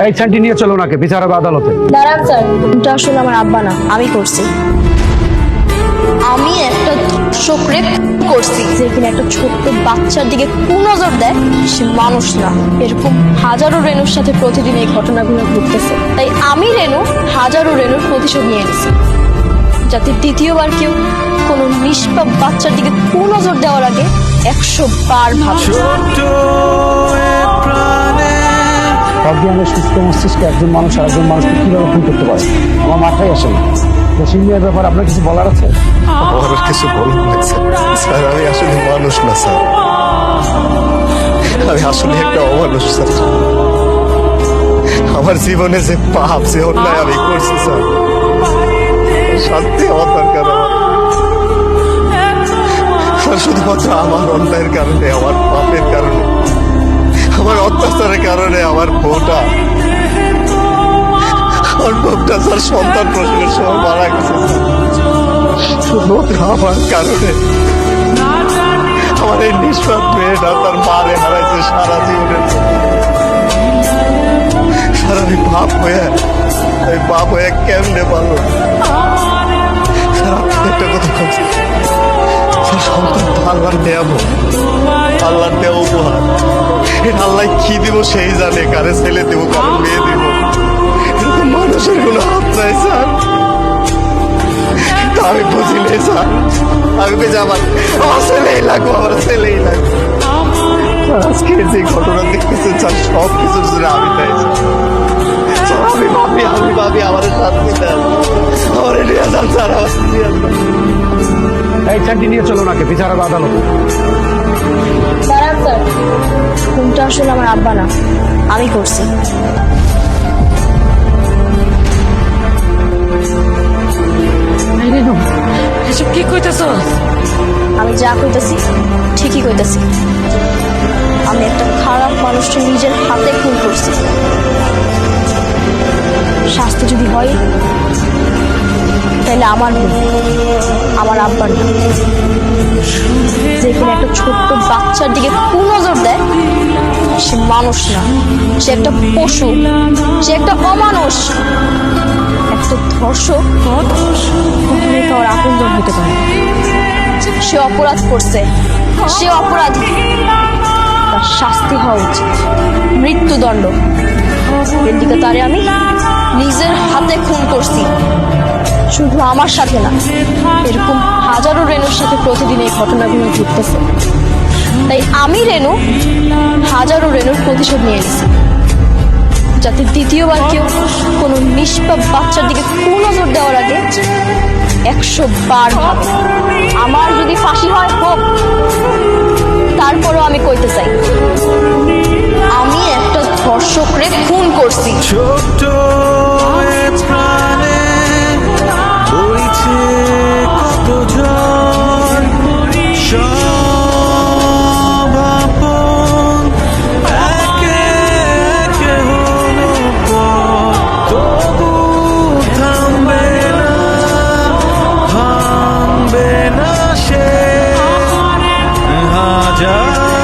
এই স্যান্টি নিয়ে চলো ওনাকে বিচার হবে আদালতে। দাঁড়ান স্যার, এটা আসলে আমার আব্বা না, আমি করছি। আমি একটা ধর্ষকরে করছি, যে কিনা একটা ছোট্ট বাচ্চার দিকে কুনজর দেয়, সে মানুষ না। এরকম হাজারো রেণুর সাথে প্রতিদিন এই ঘটনাগুলো ঘটতেছে। তাই আমি রেণু হাজারো রেণুর প্রতিশোধ নিয়ে নিছি, যাতে দ্বিতীয়বার কেউ কোনো নিষ্পাপ বাচ্চার দিকে কুনজর দেওয়ার আগে 100 বার ভাবে। অজ্ঞানের সুস্থ মস্তিষ্কে একজন মানুষ আর একজন মানুষকে কিভাবে খুন করতে পারে আমার মাথায় আসে না। সিনিয়র ব্যাপার আপনার কিছু বলার আছে? আমার কিছু বলার নেই স্যার। আমি আসলে মানুষ না স্যার, আমি আসলে একটা অমানুষ স্যার। আমার জীবনে যে পাপ, যে অন্যায় আমি করছি স্যার, শান্তি হওয়ার দরকার আমার। স্যার শুধুমাত্র আমার অন্যায়ের কারণে, আমার পাপের কারণে, আমার অত্যাচারের কারণে আমার বউটা স্যার সন্তান প্রসবের সময় মারা গেছে। শুধুমাত্র আমার কারণে আমার এই নিষ্পাপ মেয়েটা তার মারে হারাইছে সারা জীবনের। স্যার আমি বাপ হয়ে কেমনে পারলো? স্যার আপনি একটা কথা বলছেন, স্যার সন্তান তো আল্লাহর নেয়ামত, আল্লাহর দেওয়া উপহার। আল্লাহ কি দিব সেই জানে, কারে ছেলে দেবো কারে মেয়ে দিব, মানুষের কোনো হাত নাই স্যার। তা আমি বুঝি নেই স্যার, আমি বেজে আমার ছেলেই লাগবো, আমার ছেলেই লাগবে। আজকে যে ঘটনা দেখতেছেন স্যার, সব কিছুর জন্য আমি তাই স্যার। আমি ভাবি আমার শান্তি দেন, আমার নিয়ে যান স্যার, আমার নিয়ে যান। এই স্যান্টি নিয়ে চলো ওনাকে বিচার হবে আদালতে। দাঁড়ান স্যার, কোনটা আসলে আমার আব্বা না, আমি করছি। এসব কি কইতেছ? আমি যা কইতাছি ঠিকই কইতাছি। আমি একটা খারাপ মানুষকে নিজের হাতে খুন করছি। শাস্তি যদি হয় তাহলে আমার ভুল, আমার আব্বার না। যেখানে একটা ছোট্ট বাচ্চার দিকে কুনজর দেয়, সে মানুষ না, সে একটা পশু, সে একটা অমানুষ। একটা ধর্ষক কখনোই কারোর আপনজন হতে পারে। সে অপরাধ করছে, সে অপরাধী, তার শাস্তি হওয়া উচিত, মৃত্যুদণ্ড। এর দিকে তারে আমি নিজের হাতে খুন করছি। শুধু আমার সাথে না, এরকম হাজারো রেণুর সাথে প্রতিদিন এই ঘটনাগুলো ঘটতেছে। তাই আমি রেণু হাজারো রেণুর প্রতিশোধ নিয়ে নিছি, যাতে দ্বিতীয়বার কেউ কোনো নিষ্পাপ বাচ্চার দিকে কুনজর দেওয়ার আগে 100 বার ভাবে। আমার যদি ফাঁসি হয় হোক, তারপরও আমি কইতে চাই আমি একটা ধর্ষকরে খুন করছি। ছোট্ট প্রাণে বইছে কত ঝড়, সব আপন একে একে হলো পথ, তবু থামবে না, ভাঙবে না সে হাজার